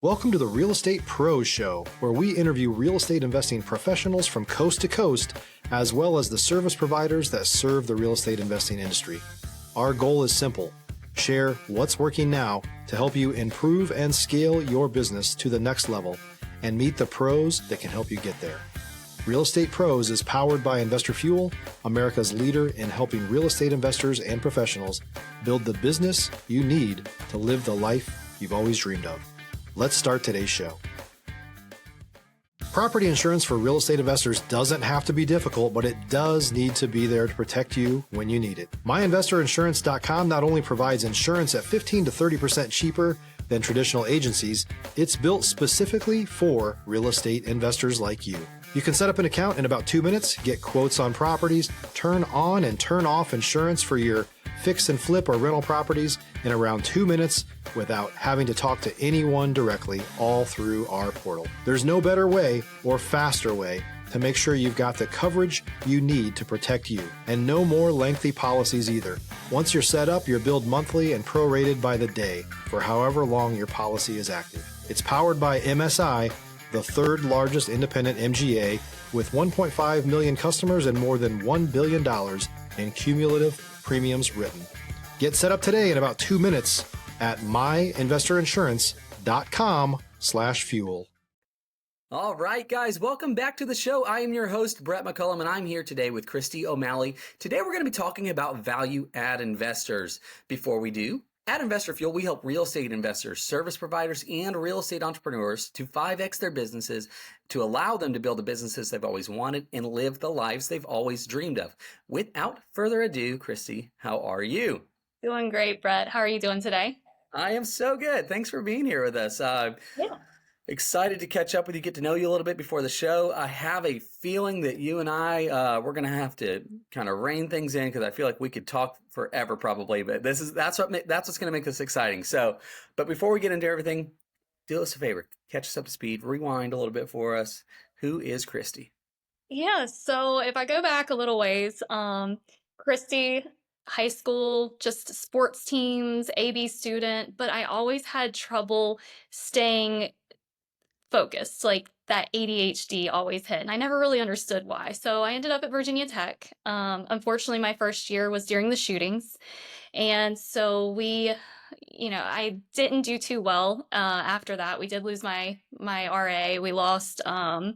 Welcome to the Real Estate Pros Show, where we interview real estate investing professionals from coast to coast, as well as the service providers that serve the real estate investing industry. Our goal is simple: share what's working now to help you improve and scale your business to the next level and meet the pros that can help you get there. Real Estate Pros is powered by Investor Fuel, America's leader in helping real estate investors and professionals build the business you need to live the life you've always dreamed of. Let's start today's show. Property insurance for real estate investors doesn't have to be difficult, but it does need to be there to protect you when you need it. MyInvestorInsurance.com not only provides insurance at 15 to 30% cheaper than traditional agencies, it's built specifically for real estate investors like you. You can set up an account in about 2 minutes, get quotes on properties, turn on and turn off insurance for your fix and flip or rental properties in around 2 minutes without having to talk to anyone directly, all through our portal. There's no better way or faster way to make sure you've got the coverage you need to protect you, and no more lengthy policies either. Once you're set up, you're billed monthly and prorated by the day for however long your policy is active. It's powered by MSI, the third largest independent MGA, with 1.5 million customers and more than $1 billion in cumulative premiums written. Get set up today in about 2 minutes at myinvestorinsurance.com/fuel. All right, guys, welcome back to the show. I am your host, Brett McCollum, and I'm here today with Christie Omalley. Today, we're going to be talking about value-add investors. Before we do, at Investor Fuel, we help real estate investors, service providers, and real estate entrepreneurs to 5X their businesses to allow them to build the businesses they've always wanted and live the lives they've always dreamed of. Without further ado, Christie, how are you? Doing great, Brett. How are you doing today? I am so good. Thanks for being here with us. Excited to catch up with you, get to know you a little bit before the show. I have a feeling that you and we're going to have to kind of rein things in because I feel like we could talk forever probably, but that's what's going to make this exciting. So, but before we get into everything, do us a favor, catch us up to speed, rewind a little bit for us. Who is Christie? Yeah, so if I go back a little ways, Christie, high school, just sports teams, AB student, but I always had trouble staying focused, like that ADHD always hit, and I never really understood why. So I ended up at Virginia Tech. Unfortunately, my first year was during the shootings, and so I didn't do too well after that. We did lose my RA. We lost a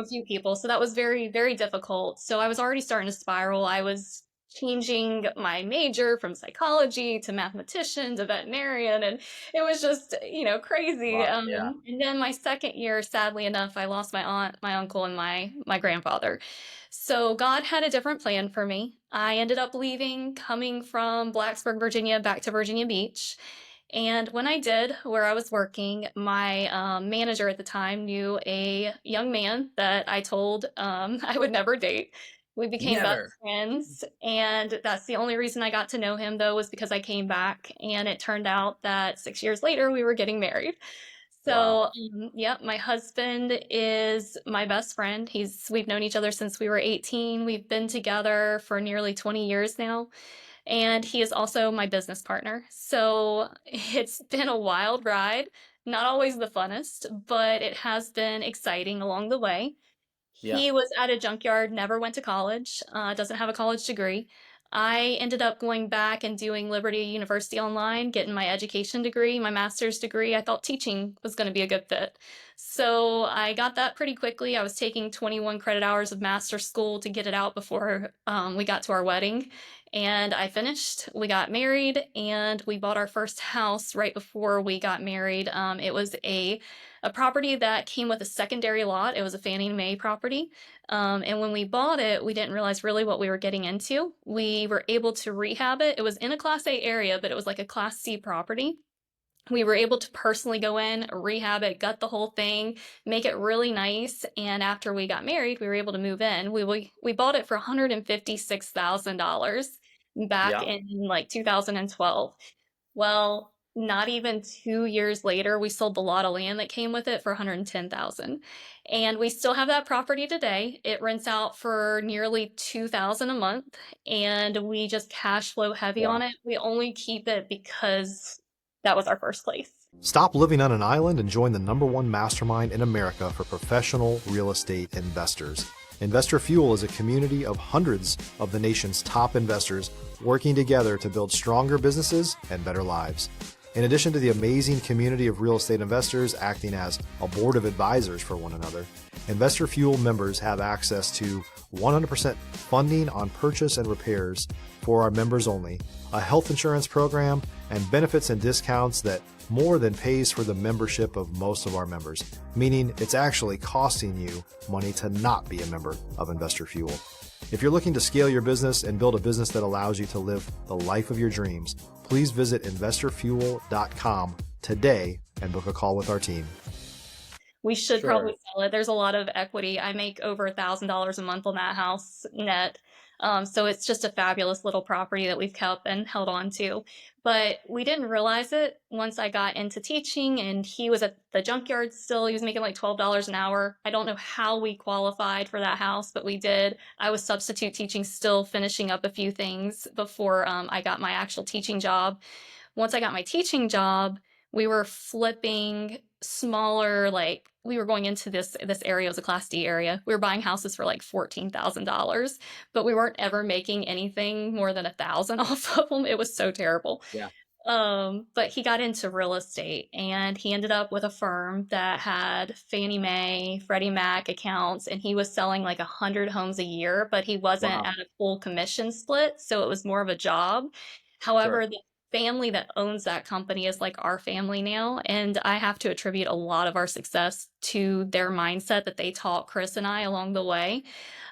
few people, so that was very, very difficult. So I was already starting to spiral. I was changing my major from psychology to mathematician to veterinarian, and it was just crazy. Wow, yeah. And then my second year, sadly enough, I lost my aunt, my uncle, and my grandfather. So God had a different plan for me. I ended up leaving, coming from Blacksburg, Virginia, back to Virginia Beach. And when I did, where I was working, my manager at the time knew a young man that I told I would never date. We became best friends, and that's the only reason I got to know him, though, was because I came back, and it turned out that 6 years later, we were getting married. So, Wow. My husband is my best friend. We've known each other since we were 18. We've been together for nearly 20 years now, and he is also my business partner. So it's been a wild ride, not always the funnest, but it has been exciting along the way. Yeah. He was at a junkyard, never went to college, doesn't have a college degree. I ended up going back and doing Liberty University online, getting my education degree, my master's degree. I thought teaching was going to be a good fit. So I got that pretty quickly. I was taking 21 credit hours of master's school to get it out before we got to our wedding. And I finished, we got married, and we bought our first house right before we got married. It was a property that came with a secondary lot. It was a Fannie Mae property. And when we bought it, we didn't realize really what we were getting into. We were able to rehab it. It was in a Class A area, but it was like a Class C property. We were able to personally go in, rehab it, gut the whole thing, make it really nice. And after we got married, we were able to move in. We bought it for $156,000 back in like 2012. Well, not even 2 years later, we sold the lot of land that came with it for $110,000. And we still have that property today. It rents out for nearly $2,000 a month, and we just cash flow heavy on it. We only keep it because that was our first place. Stop living on an island and join the #1 mastermind in America for professional real estate investors. Investor Fuel is a community of hundreds of the nation's top investors working together to build stronger businesses and better lives. In addition to the amazing community of real estate investors acting as a board of advisors for one another, Investor Fuel members have access to 100% funding on purchase and repairs for our members only, a health insurance program, and benefits and discounts that more than pays for the membership of most of our members, meaning it's actually costing you money to not be a member of Investor Fuel. If you're looking to scale your business and build a business that allows you to live the life of your dreams, please visit investorfuel.com today and book a call with our team. We should Sure. probably sell it. There's a lot of equity. I make over $1,000 a month on that house net. So it's just a fabulous little property that we've kept and held on to. But we didn't realize it once I got into teaching, and he was at the junkyard still. He was making like $12 an hour. I don't know how we qualified for that house, but we did. I was substitute teaching, still finishing up a few things before I got my actual teaching job. Once I got my teaching job, we were flipping smaller, like we were going into this area, it was a Class D area. We were buying houses for like $14,000, but we weren't ever making anything more than 1,000 off of them. It was so terrible. Yeah. But he got into real estate, and he ended up with a firm that had Fannie Mae, Freddie Mac accounts, and he was selling like 100 homes a year, but he wasn't Wow. at a full commission split, so it was more of a job. However, Sure. the family that owns that company is like our family now, and I have to attribute a lot of our success to their mindset that they taught Chris and I along the way.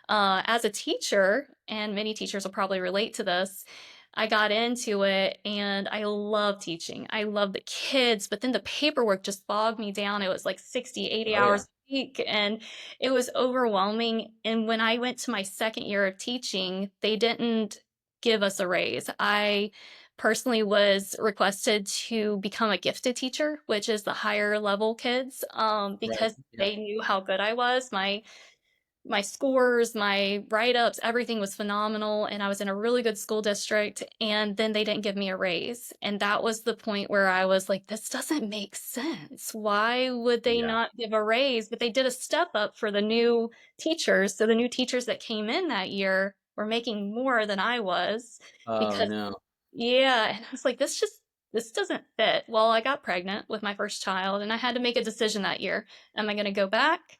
As a teacher, and many teachers will probably relate to this, I got into it and I love teaching. I love the kids, but then the paperwork just bogged me down. It was like 60, 80 Oh, yeah. hours a week, and it was overwhelming. And when I went to my second year of teaching, they didn't give us a raise. I personally was requested to become a gifted teacher, which is the higher level kids, Right. because Yeah. they knew how good I was. My scores, my write-ups, everything was phenomenal, and I was in a really good school district, and then they didn't give me a raise. And that was the point where I was like, this doesn't make sense. Why would they Yeah. not give a raise? But they did a step up for the new teachers. So the new teachers that came in that year were making more than I was Oh, because, no. yeah, and I was like, this doesn't fit. Well, I got pregnant with my first child, and I had to make a decision that year. Am I going to go back,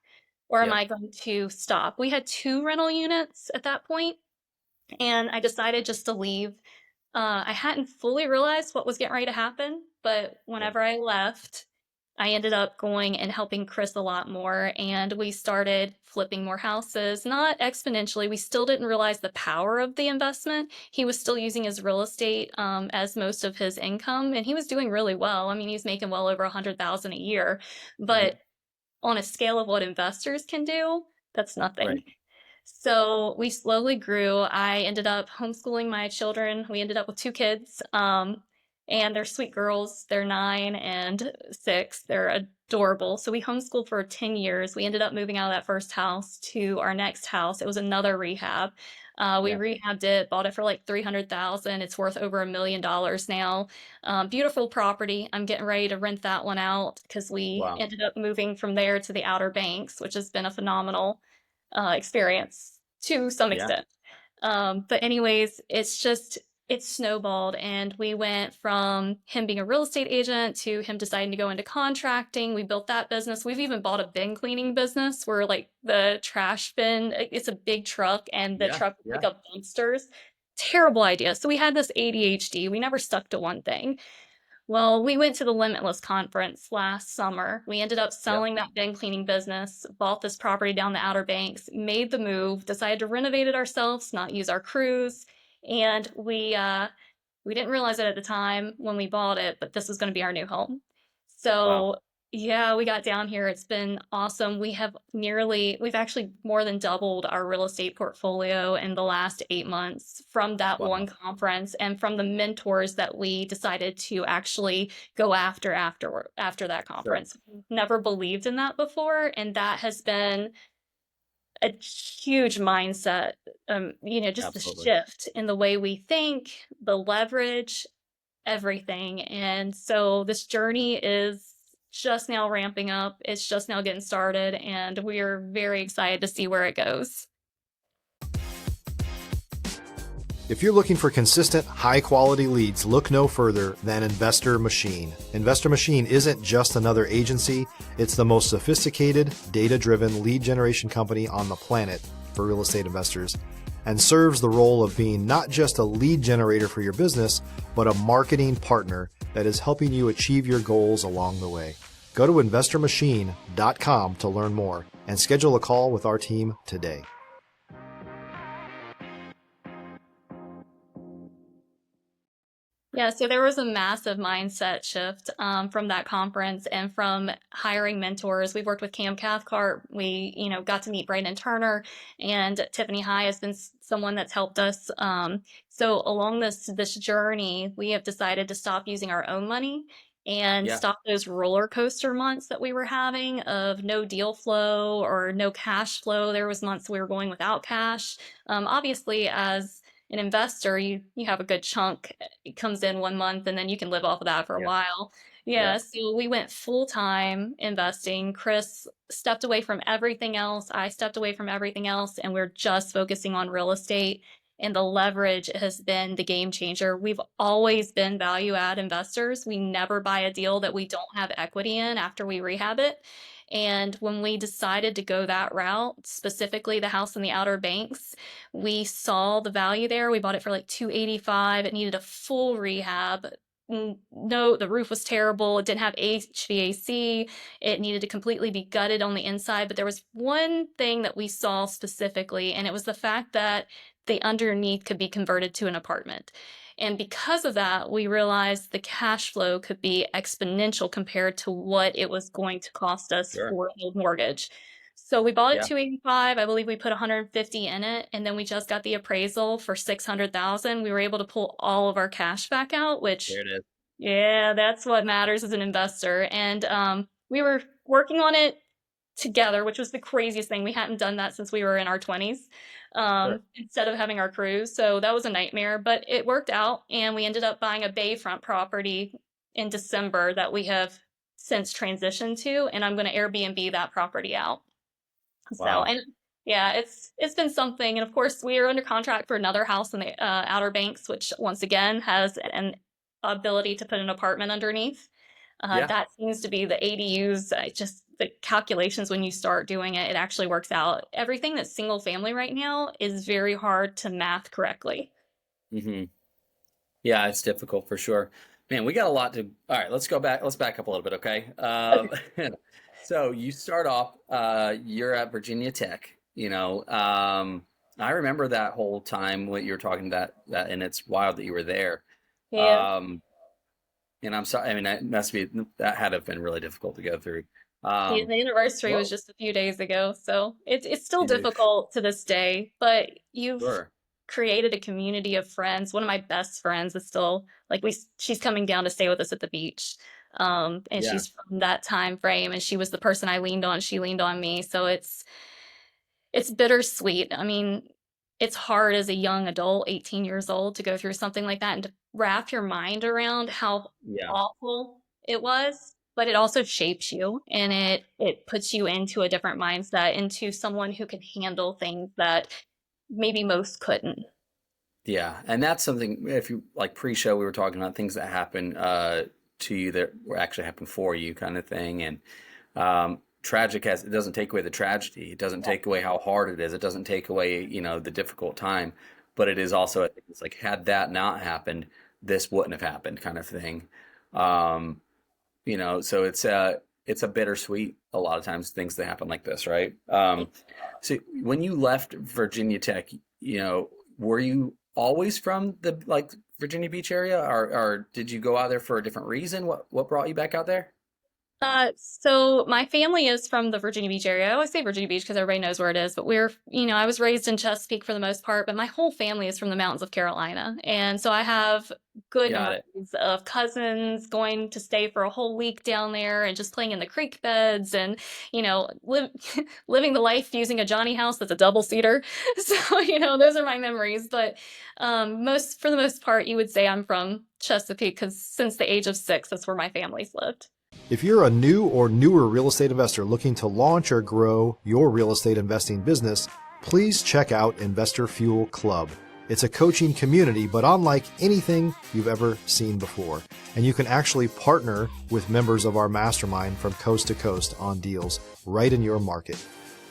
or am Yep. I going to stop? We had 2 rental units at that point, and I decided just to leave. I hadn't fully realized what was getting ready to happen, but Yeah. whenever I left, I ended up going and helping Chris a lot more, and we started flipping more houses, not exponentially. We still didn't realize the power of the investment. He was still using his real estate as most of his income, and he was doing really well. I mean, he's making well over 100,000 a year, Mhm. but on a scale of what investors can do, that's Right. nothing. So we slowly grew. I ended up homeschooling my children. We ended up with 2 kids, and they're sweet girls. They're 9 and 6. They're adorable. So we homeschooled for 10 years. We ended up moving out of that first house to our next house. It was another rehab. We Yeah. rehabbed it, bought it for like 300,000. It's worth over $1 million now. Beautiful property. I'm getting ready to rent that one out because we Wow. ended up moving from there to the Outer Banks, which has been a phenomenal experience to some Yeah. extent. But anyways, it's snowballed, and we went from him being a real estate agent to him deciding to go into contracting. We built that business. We've even bought a bin cleaning business where like the trash bin, it's a big truck, and the Yeah. truck will Yeah. pick up dumpsters. Terrible idea. So we had this ADHD. We never stuck to one thing. Well, we went to the Limitless conference last summer. We ended up Yep. selling that bin cleaning business, bought this property down the Outer Banks, made the move, decided to renovate it ourselves, not use our crews, and we didn't realize it at the time when we bought it, but this was going to be our new home. Wow. So, yeah, we got down here. It's been awesome. We've actually more than doubled our real estate portfolio in the last 8 months from that Wow. one conference and from the mentors that we decided to actually go after that Sure. conference. Never believed in that before, and that has been a huge mindset, just the Absolutely. shift in the way we think, the leverage. everything. And so this journey is just now ramping up. It's just now getting started, and we're very excited to see where it goes. If you're looking for consistent, high-quality leads, look no further than Investor Machine. Investor Machine isn't just another agency. It's the most sophisticated, data-driven lead generation company on the planet for real estate investors, and serves the role of being not just a lead generator for your business, but a marketing partner that is helping you achieve your goals along the way. Go to investormachine.com to learn more and schedule a call with our team today. Yeah, so there was a massive mindset shift from that conference and from hiring mentors. We've worked with Cam Cathcart. We, got to meet Brandon Turner, and Tiffany High has been someone that's helped us. So along this journey, we have decided to stop using our own money and Yeah. stop those roller coaster months that we were having of no deal flow or no cash flow. There was months we were going without cash. Obviously, as an investor, you have a good chunk. It comes in 1 month and then you can live off of that for a Yeah. while. Yeah. Yeah, so we went full time investing. Chris stepped away from everything else. I stepped away from everything else, and we're just focusing on real estate. And the leverage has been the game changer. We've always been value add investors. We never buy a deal that we don't have equity in after we rehab it. And when we decided to go that route, specifically the house in the Outer Banks, we saw the value there. We bought it for like 285. It needed a full rehab. No, the roof was terrible. It didn't have HVAC. It needed to completely be gutted on the inside. But there was one thing that we saw specifically, and it was the fact that the underneath could be converted to an apartment. And because of that, we realized the cash flow could be exponential compared to what it was going to cost us Sure. for the mortgage. So we bought it Yeah. 285. I believe we put 150 in it, and then we just got the appraisal for 600,000. We were able to pull all of our cash back out, which, There it is. yeah, that's what matters as an investor. And we were working on it together, which was the craziest thing. We hadn't done that since we were in our 20s, Sure. instead of having our cruise. So that was a nightmare, but it worked out. And we ended up buying a bayfront property in December that we have since transitioned to. And I'm going to Airbnb that property out. So, Wow. and yeah, it's been something. And of course, we are under contract for another house in the Outer Banks, which once again has an ability to put an apartment underneath. Yeah. That seems to be the ADUs. Just the calculations when you start doing it, it actually works out. Everything that's single family right now is very hard to math correctly. hmm Yeah, it's difficult for sure. Man, we got a lot to. All right, let's go back. Let's back up a little bit, okay? So you start off. You're at Virginia Tech. I remember that whole time when you were talking that, and it's wild that you were there. Yeah. Um, and I'm sorry. I mean, that had to have been really difficult to go through. The anniversary was Well, just a few days ago, so it's still you do. difficult to this day, but you've Sure. created a community of friends. One of my best friends is still like she's coming down to stay with us at the beach. And Yeah. she's from that time frame, and she was the person I leaned on. She leaned on me. So it's bittersweet. I mean, it's hard as a young adult, 18 years old, to go through something like that and to wrap your mind around how Yeah. awful it was, but it also shapes you, and it puts you into a different mindset, into someone who can handle things that maybe most couldn't. Yeah, and that's something. If you like pre-show, we were talking about things that happen to you that were actually happened for you, kind of thing. And tragic as it doesn't take away the tragedy, it doesn't take away how hard it is, it doesn't take away the difficult time, but it is also it's like had that not happened, this wouldn't have happened, kind of thing. Um, so it's a bittersweet a lot of times things that happen like this, right? So when you left Virginia Tech, were you always from the like Virginia Beach area, or did you go out there for a different reason? What brought you back out there? So my family is from the Virginia Beach area. I always say Virginia Beach because everybody knows where it is, but I was raised in Chesapeake for the most part, but my whole family is from the mountains of Carolina. And so I have good Got it. memories of cousins going to stay for a whole week down there and just playing in the creek beds and, living the life using a Johnny house that's a double seater. So, those are my memories. But for the most part, you would say I'm from Chesapeake because since the age of 6, that's where my family's lived. If you're a new or newer real estate investor looking to launch or grow your real estate investing business, please check out Investor Fuel Club. It's a coaching community, but unlike anything you've ever seen before. And you can actually partner with members of our mastermind from coast to coast on deals right in your market.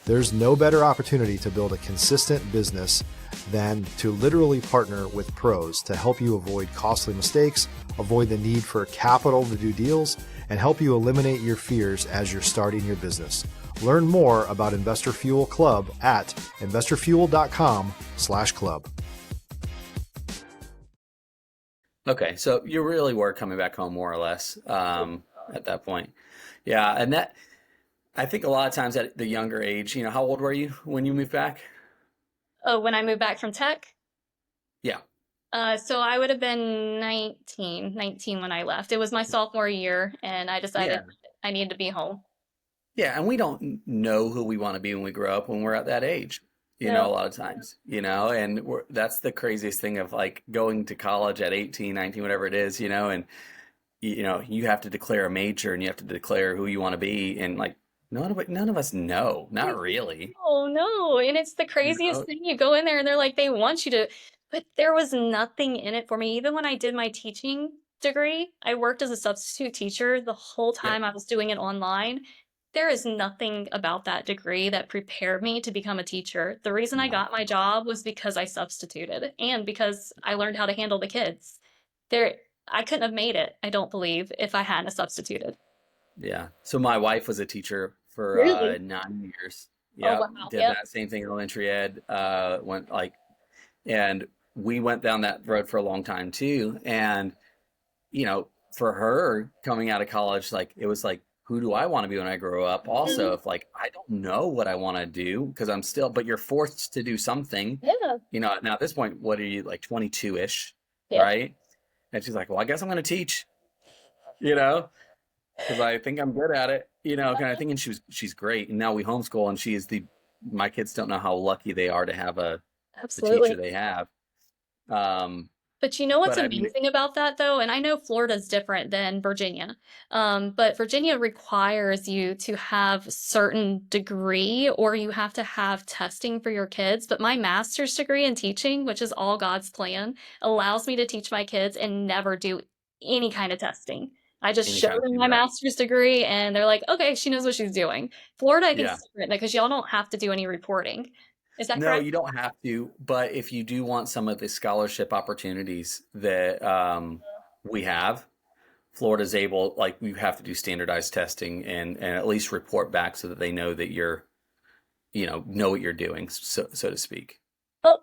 There's no better opportunity to build a consistent business than to literally partner with pros to help you avoid costly mistakes, avoid the need for capital to do deals, and help you eliminate your fears as you're starting your business. Learn more about Investor Fuel Club at investorfuel.com/club. Okay, so you really were coming back home more or less at that point. Yeah, and that I think a lot of times at the younger age, how old were you when you moved back? Oh, when I moved back from tech? Yeah. So I would have been 19 when I left. It was my sophomore year, and I decided Yeah. I needed to be home. Yeah, and we don't know who we want to be when we grow up when we're at that age, a No. lot of times, and that's the craziest thing of like going to college at 18, 19, whatever it is, and you have to declare a major and you have to declare who you want to be, and like none of us know, not really, Oh no. And it's the you craziest know. thing. You go in there and they're like, they want you to, but there was nothing in it for me. Even when I did my teaching degree, I worked as a substitute teacher the whole Yep. time I was doing it online. There is nothing about that degree that prepared me to become a teacher. The reason I No. got my job was because I substituted and because I learned how to handle the kids. There, I couldn't have made it, I don't believe, if I hadn't substituted. Yeah. So my wife was a teacher for Really? 9 years. Oh, Yep. wow. Did Yep. that same thing in elementary ed. Went like, and we went down that road for a long time too. And for her coming out of college, like it was like, who do I want to be when I grow up? Also, Mhm. if like I don't know what I want to do because I'm still, but you're forced to do something. Yeah. Now at this point, what are you like 22-ish, Yep. right? And she's like, well, I guess I'm going to teach, you know, because I think I'm good at it, kind of thing. And she's great. And now we homeschool, and my kids don't know how lucky they are to have the teacher Absolutely. they have. Um, But you know what's but I mean, amazing about that though? And I know Florida's different than Virginia. But Virginia requires you to have certain degree or you have to have testing for your kids. But my master's degree in teaching, which is all God's plan, allows me to teach my kids and never do any kind of testing. I just any show kind of them thing, my right? master's degree and they're like, okay, she knows what she's doing. Florida, I think, Yeah. is different because y'all don't have to do any reporting. Is that No, correct? you don't have to, but if you do want some of the scholarship opportunities that we have, Florida's able, like, you have to do standardized testing and at least report back so that they know that know what you're doing, so to speak. Oh,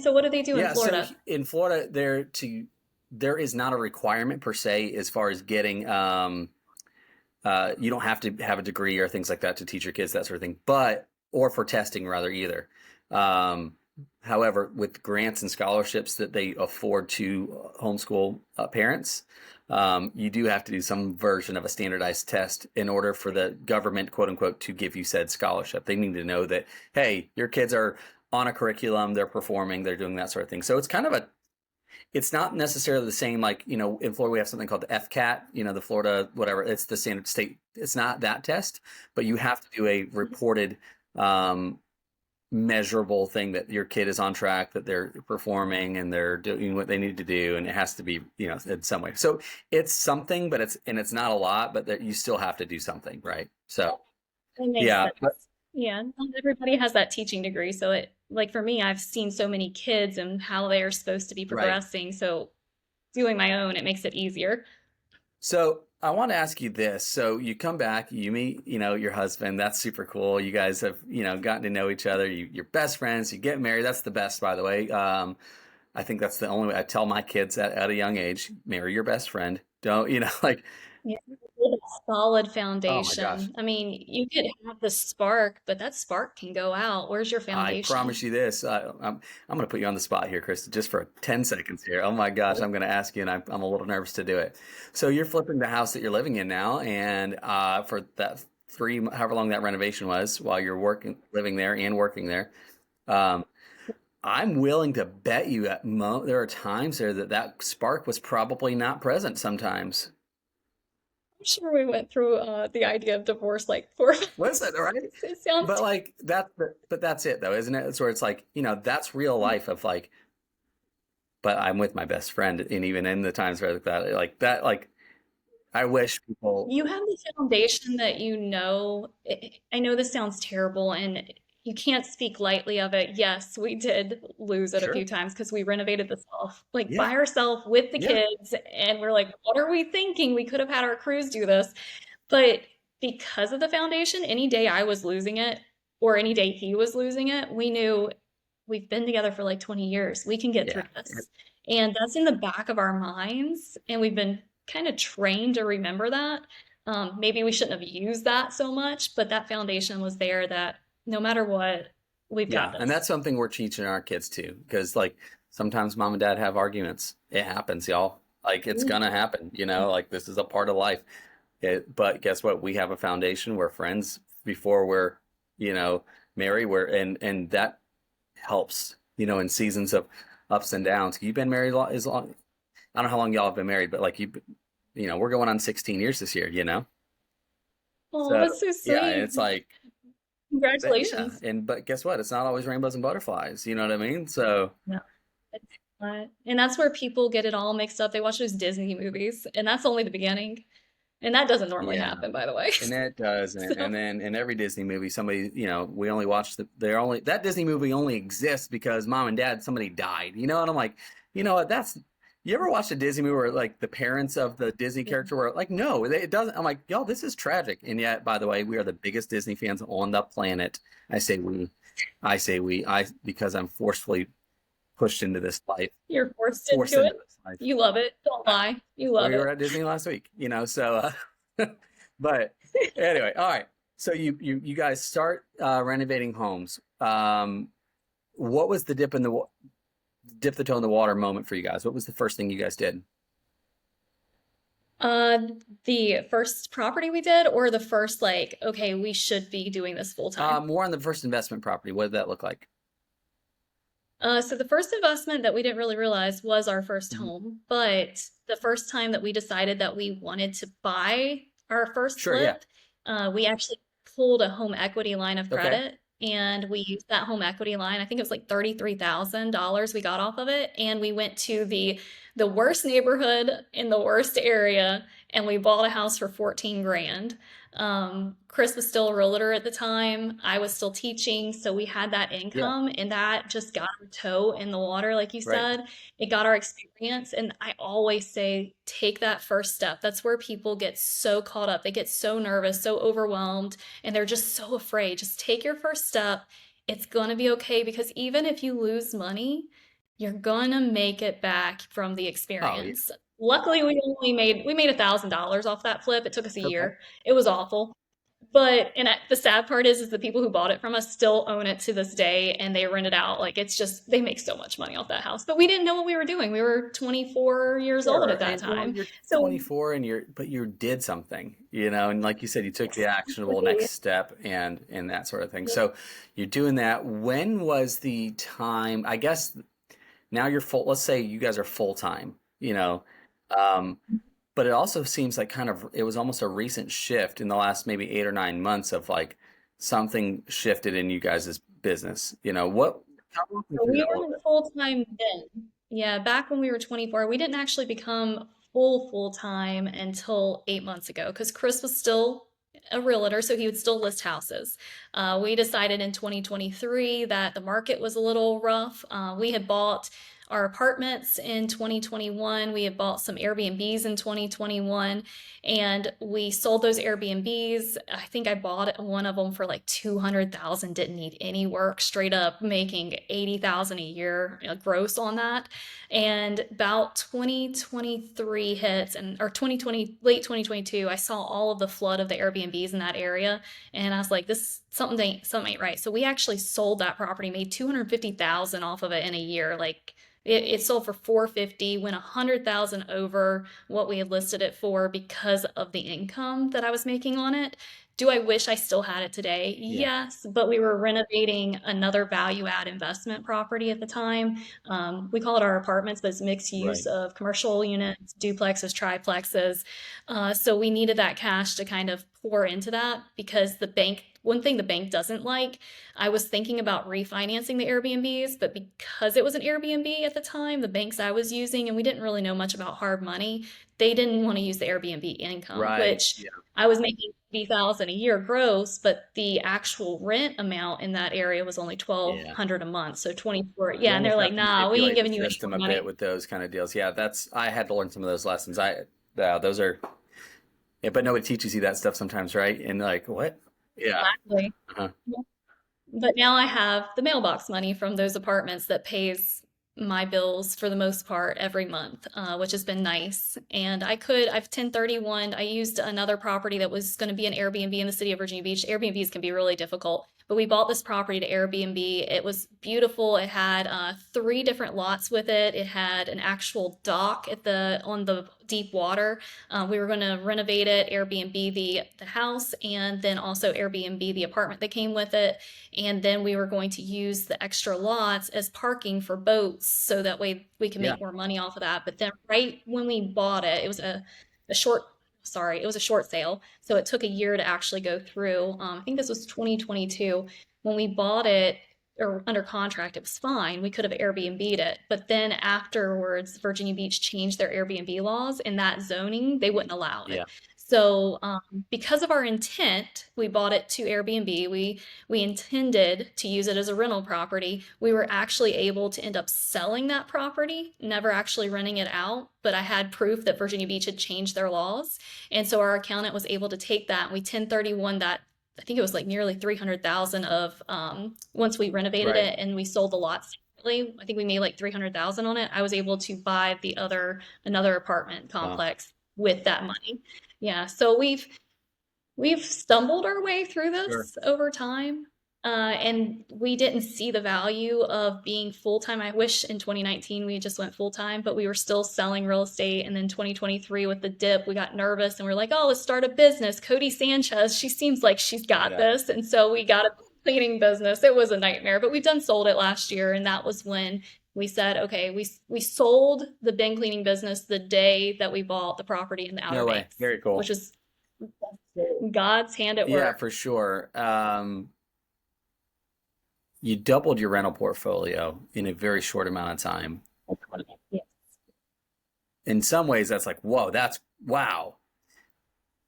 so what do they do in Yeah, so Florida? in Florida, there is not a requirement per se as far as getting you don't have to have a degree or things like that to teach your kids that sort of thing, but or for testing rather either. Um, However, with grants and scholarships that they afford to homeschool parents, you do have to do some version of a standardized test in order for the government, quote unquote, to give you said scholarship. They need to know that, hey, your kids are on a curriculum, they're performing, they're doing that sort of thing. So it's not necessarily the same, like, in Florida, we have something called the FCAT, the Florida, whatever, it's the standard state. It's not that test, but you have to do a reported, measurable thing that your kid is on track, that they're performing and they're doing what they need to do. And it has to be, in some way. So it's something, but it's not a lot, but that you still have to do something. Right. So, It makes yeah. But sense. Yeah, not everybody has that teaching degree, so like for me, I've seen so many kids and how they are supposed to be right. progressing, so doing my own, it makes it easier. So I want to ask you this. So you come back, you meet, your husband. That's super cool. You guys have, gotten to know each other. You're best friends. You get married. That's the best, by the way. I think that's the only way I tell my kids at a young age, marry your best friend. Don't, like, Yeah, build a solid oh my gosh. foundation. I mean, you could have the spark, but that spark can go out. Where's your I promise foundation? you this. I'm going to put you on the spot here, Krista, just for 10 seconds here. Oh my gosh, I'm going to ask you, and I'm a little nervous to do it. So you're flipping the house that you're living in now, and for that however long that renovation was, while you're living there and working there, um, I'm willing to bet you there are times there that spark was probably not present sometimes. I'm sure we went through the idea of divorce like 4 or 5 Was it all right? times. It sounds But like but that's it though, isn't it? It's where it's like, that's real life of like, but I'm with my best friend, and even in the times where like I wish people, you have the foundation that you know. I know this sounds terrible and you can't speak lightly of it. Yes, we did lose it a sure, few times because we renovated this off like yeah, by ourselves with the yeah, kids and we're like, what are we thinking? We could have had our crews do this. But because of the foundation, any day I was losing it or any day he was losing it, we knew we've been together for like 20 years. We can get through yeah, this. And that's in the back of our minds. And we've been kind of trained to remember that. Maybe we shouldn't have used that so much, but that foundation was there that no matter what, we've got yeah. And that's this. something we're teaching our kids too, because like sometimes mom and dad have arguments. It happens, y'all. Like it's gonna happen, like this is a part of life. But guess what? We have a foundation. We're friends before we're, you know, married. And that helps, in seasons of ups and downs. You've been married as long. I don't know how long y'all have been married, but like we're going on 16 years this year. Oh, So that's so yeah, sweet. it's like that, yeah. Congratulations. But guess what? It's not always rainbows and butterflies. You know what I mean? So No, it's not. And that's where people get it all mixed up. They watch those Disney movies, and that's only the beginning. And that doesn't normally yeah. happen, by the way. And that does, So, and then in every Disney movie, somebody, we only watch that Disney movie only exists because mom and dad, somebody died, and I'm like, you know what, you ever watched a Disney movie where like the parents of the Disney character were like, no, it doesn't. I'm like, y'all, this is tragic. And yet, by the way, we are the biggest Disney fans on the planet. I say we, because I'm forcefully pushed into this life, you're forced forced into into it. this life. You love it. Don't lie. You love We were it. at Disney last week, so, but anyway, all right. So you guys start renovating homes. What was the dip the toe in the water moment for you guys? What was the first thing you guys did? Uh, the first property we did, or the first like, okay, we should be doing this full time. More on the first investment property. What did that look like? So the first investment that we didn't really realize was our first Mhm. home, but the first time that we decided that we wanted to buy our first Sure, yeah. flip, we actually pulled a home equity line of Okay. credit and we used that home equity line. I think it was like $33,000 we got off of it. And we went to the worst neighborhood in the worst area and we bought a house for 14 grand. Chris was still a realtor at the time. I was still teaching. So we had that Yeah, income and that just got our toe in the water, like you right. said. It got our experience. And I always say, take that first step. That's where people get so caught up. They get so nervous, so overwhelmed, and they're just so afraid. Just take your first step. It's going to be okay because even if you lose money, you're going to make it back from the Oh, yeah. experience. Luckily, we made $1,000 off that flip. It took us a Okay. year. It was awful. But the sad part is the people who bought it from us still own it to this day and they rent it out. Like it's just they make so much money off that house. But we didn't know what we were doing. We were 24 years old Sure. at that And well, time. you're So 24 and but you did something, and like you said, you took the actionable next step and that sort of thing. So you're doing that. When was the time? I guess now you're full. Let's say you guys are full time, um, but it also seems like it was almost a recent shift in the last maybe 8 or 9 months of like something shifted in you guys' business. Walk me through we that a little weren't full time then. Yeah, back when we were 24, we didn't actually become full time until 8 months ago because Chris was still a realtor, so he would still list houses. We decided in 2023 that the market was a little rough. We had bought our apartments in 2021. We had bought some Airbnbs in 2021, and we sold those Airbnbs. I think I bought one of them for like 200,000, didn't need any work, straight up making 80,000 a year gross on that. And about 2023 hits, and or 2020, late 2022, I saw all of the flood of the Airbnbs in that area, and I was like, this something ain't right. So we actually sold that property, made 250,000 off of it in a year. Like it sold for 450, went 100,000 over what we had listed it for because of the income that I was making on it. Do I wish I still had it today? Yes, but we were renovating another value add investment property at the time. We call it our apartments, but it's mixed use of commercial units, duplexes, triplexes. So we needed that cash to kind of pour into that because one thing the bank doesn't like, I was thinking about refinancing the Airbnbs, but because it was an Airbnb at the time, the banks I was using, and we didn't really know much about hard money, they didn't want to use the Airbnb income, which I was making 80,000 a year gross, but the actual rent amount in that area was only 1,200 a month. So 24, You and they're almost like, have to nah, we ain't manipulate giving the you any system more a money. bit with those kind of deals. Yeah, I had to learn some of those lessons. Those are, yeah, but nobody teaches you that stuff sometimes, right? And like, what? Yeah. Exactly. Uh-huh. But now I have the mailbox money from those apartments that pays my bills for the most part every month, which has been nice. And I've 1031. I used another property that was going to be an Airbnb in the city of Virginia Beach. Airbnbs can be really difficult, but we bought this property to Airbnb. It was beautiful. It had 3 different lots with it. It had an actual dock on the deep water. We were going to renovate it, Airbnb the house, and then also Airbnb the apartment that came with it. And then we were going to use the extra lots as parking for boats so that way we can make more money off of that. But then right when we bought it, it was a short, sorry, it was a short sale. So it took a year to actually go through. I think this was 2022. When we bought it or under contract, it was fine. We could have Airbnb'd it. But then afterwards, Virginia Beach changed their Airbnb laws. In that zoning, they wouldn't allow it. So because of our intent, we bought it to Airbnb. We intended to use it as a rental property. We were actually able to end up selling that property, never actually renting it out. But I had proof that Virginia Beach had changed their laws. And so our accountant was able to take that, and we 1031 that. I think it was like nearly 300,000 of once we renovated it and we sold the lots separately. I think we made like 300,000 on it. I was able to buy another apartment complex with that money. Yeah, so we've stumbled our way through this over time. And we didn't see the value of being full-time. I wish in 2019 we just went full-time, but we were still selling real estate. And then 2023 with the dip, we got nervous and we're like, oh, let's start a business. Cody Sanchez, she seems like she's got this. And so we got a cleaning business. It was a nightmare, but we've sold it last year. And that was when we said, okay, we sold the bin cleaning business the day that we bought the property in the Outer Banks. Very cool. Which is God's hand at work. Yeah, for sure. You doubled your rental portfolio in a very short amount of time. Yes. In some ways, that's like, whoa, that's wow.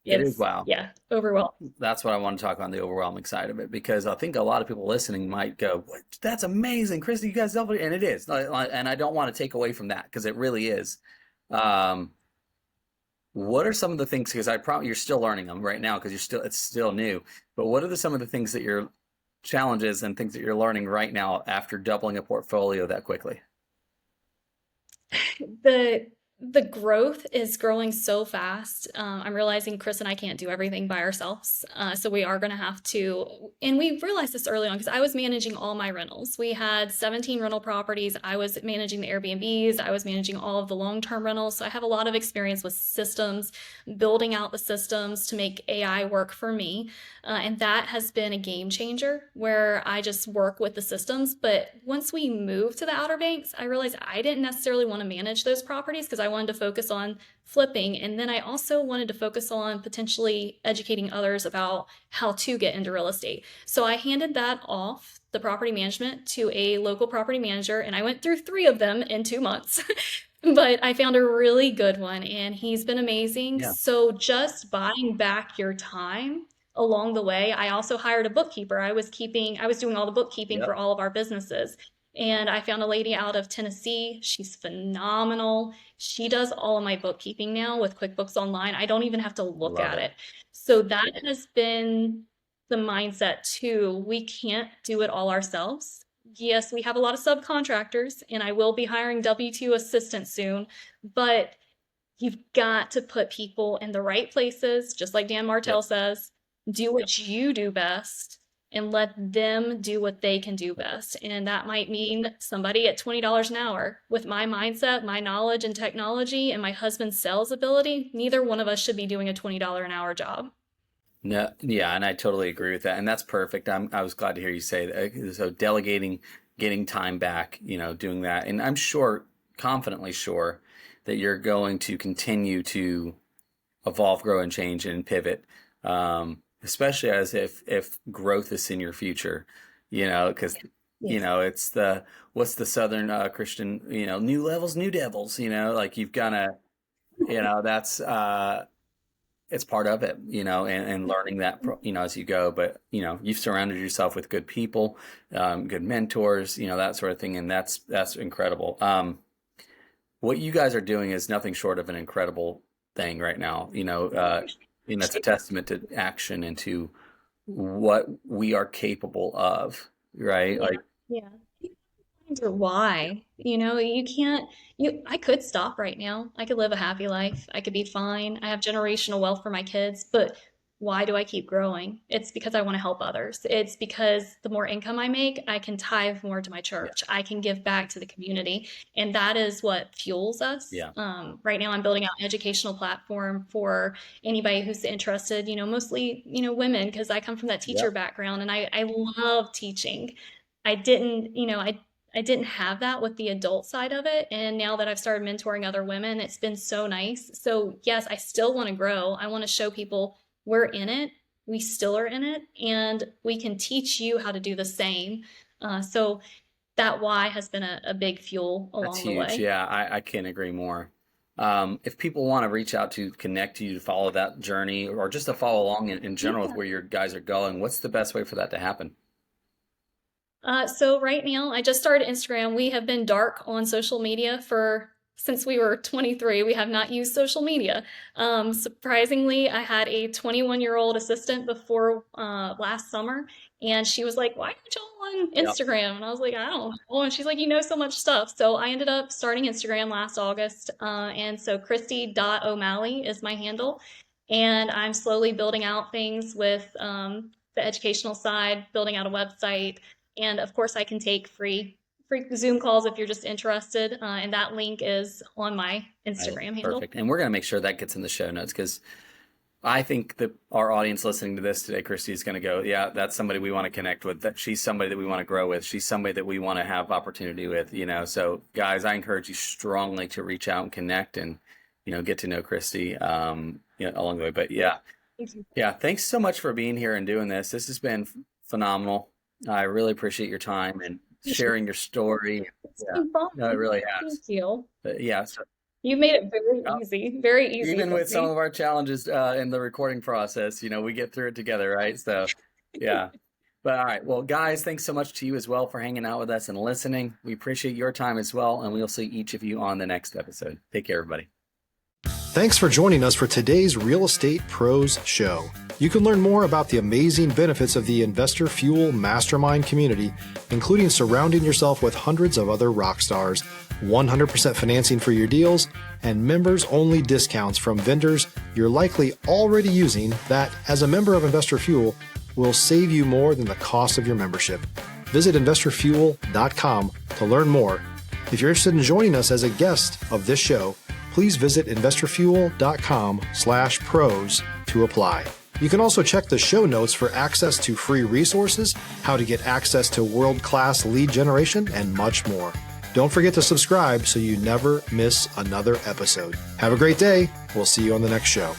It is wow. Yeah, overwhelming. That's what I want to talk on the overwhelming side of it, because I think a lot of people listening might go, that's amazing, Christie, you guys doubled it. And it is. And I don't want to take away from that because it really is. What are some of the things, because I probably you're still learning them right now because it's still new, but what are some of the things that you're challenges and things that you're learning right now after doubling a portfolio that quickly? The growth is growing so fast. I'm realizing Chris and I can't do everything by ourselves. So we are going to have to, and we realized this early on because I was managing all my rentals. We had 17 rental properties. I was managing the Airbnbs. I was managing all of the long-term rentals. So I have a lot of experience with systems, building out the systems to make AI work for me. And that has been a game changer where I just work with the systems. But once we moved to the Outer Banks, I realized I didn't necessarily want to manage those properties because I wanted to focus on flipping. And then I also wanted to focus on potentially educating others about how to get into real estate. So I handed that off, the property management, to a local property manager. And I went through 3 of them in 2 months. But I found a really good one and he's been amazing. Yeah. So just buying back your time along the way. I also hired a bookkeeper. I was doing all the bookkeeping for all of our businesses. And I found a lady out of Tennessee. She's phenomenal. She does all of my bookkeeping now with QuickBooks Online. I don't even have to look Love at it. it. So that has been the mindset too. We can't do it all ourselves. Yes, we have a lot of subcontractors, and I will be hiring W-2 assistants soon, but you've got to put people in the right places, just like Dan Martell Yep. says. Do what you do best and let them do what they can do best. And that might mean somebody at $20 an hour. With my mindset, my knowledge and technology, and my husband's sales ability, neither one of us should be doing a $20 an hour job. No, yeah, and I totally agree with that, and that's perfect. I was glad to hear you say that. So delegating, getting time back, doing that, and I'm confidently sure, that you're going to continue to evolve, grow, and change and pivot, especially as if growth is in your future, because Yes. it's what's the Southern Christian, new levels, new devils, like you've got to, that's it's part of it, and learning that, as you go. But, you've surrounded yourself with good people, good mentors, that sort of thing. And that's incredible. What you guys are doing is nothing short of an incredible thing right now. It's a testament to action and to what we are capable of, right? Like, Yeah. Or why? You can't, I could stop right now. I could live a happy life. I could be fine. I have generational wealth for my kids, but why do I keep growing? It's because I want to help others. It's because the more income I make, I can tithe more to my church. I can give back to the community. And that is what fuels us. Yeah. Right now I'm building out an educational platform for anybody who's interested, mostly, women, because I come from that teacher background and I love teaching. I didn't, I didn't have that with the adult side of it. And now that I've started mentoring other women, it's been so nice. So yes, I still want to grow. I want to show people we're in it. We still are in it, and we can teach you how to do the same. So that why has been a big fuel along That's the huge. way. Yeah, I can't agree more. If people want to reach out to connect to you to follow that journey, or just to follow along in general with where your guys are going, what's the best way for that to happen? So right now, I just started Instagram. We have been dark on social media since we were 23. We have not used social media. Surprisingly, I had a 21-year-old assistant before last summer, and she was like, "Why aren't y'all on Instagram?" And I was like, "I don't know." And she's like, "You know so much stuff." So I ended up starting Instagram last August, and so Christie.Omalley is my handle, and I'm slowly building out things with the educational side, building out a website. And of course, I can take free Zoom calls if you're just interested. And that link is on my Instagram handle. Perfect. And we're going to make sure that gets in the show notes, because I think that our audience listening to this today, Christie, is going to go, yeah, that's somebody we want to connect with. That she's somebody that we want to grow with. She's somebody that we want to have opportunity with, So guys, I encourage you strongly to reach out and connect and, get to know Christie, along the way. But yeah. Thank you. Yeah. Thanks so much for being here and doing this. This has been phenomenal. I really appreciate your time and sharing your story. It's been fun. No, it really has. Thank you. But yeah. So You made it very easy. even for with some me. of our challenges in the recording process, we get through it together, right? So yeah. But all right. Well, guys, thanks so much to you as well for hanging out with us and listening. We appreciate your time as well. And we'll see each of you on the next episode. Take care, everybody. Thanks for joining us for today's Real Estate Pros Show. You can learn more about the amazing benefits of the Investor Fuel Mastermind community, including surrounding yourself with hundreds of other rock stars, 100% financing for your deals, and members-only discounts from vendors you're likely already using that, as a member of Investor Fuel, will save you more than the cost of your membership. Visit investorfuel.com to learn more. If you're interested in joining us as a guest of this show, please visit investorfuel.com/pros to apply. You can also check the show notes for access to free resources, how to get access to world-class lead generation, and much more. Don't forget to subscribe so you never miss another episode. Have a great day. We'll see you on the next show.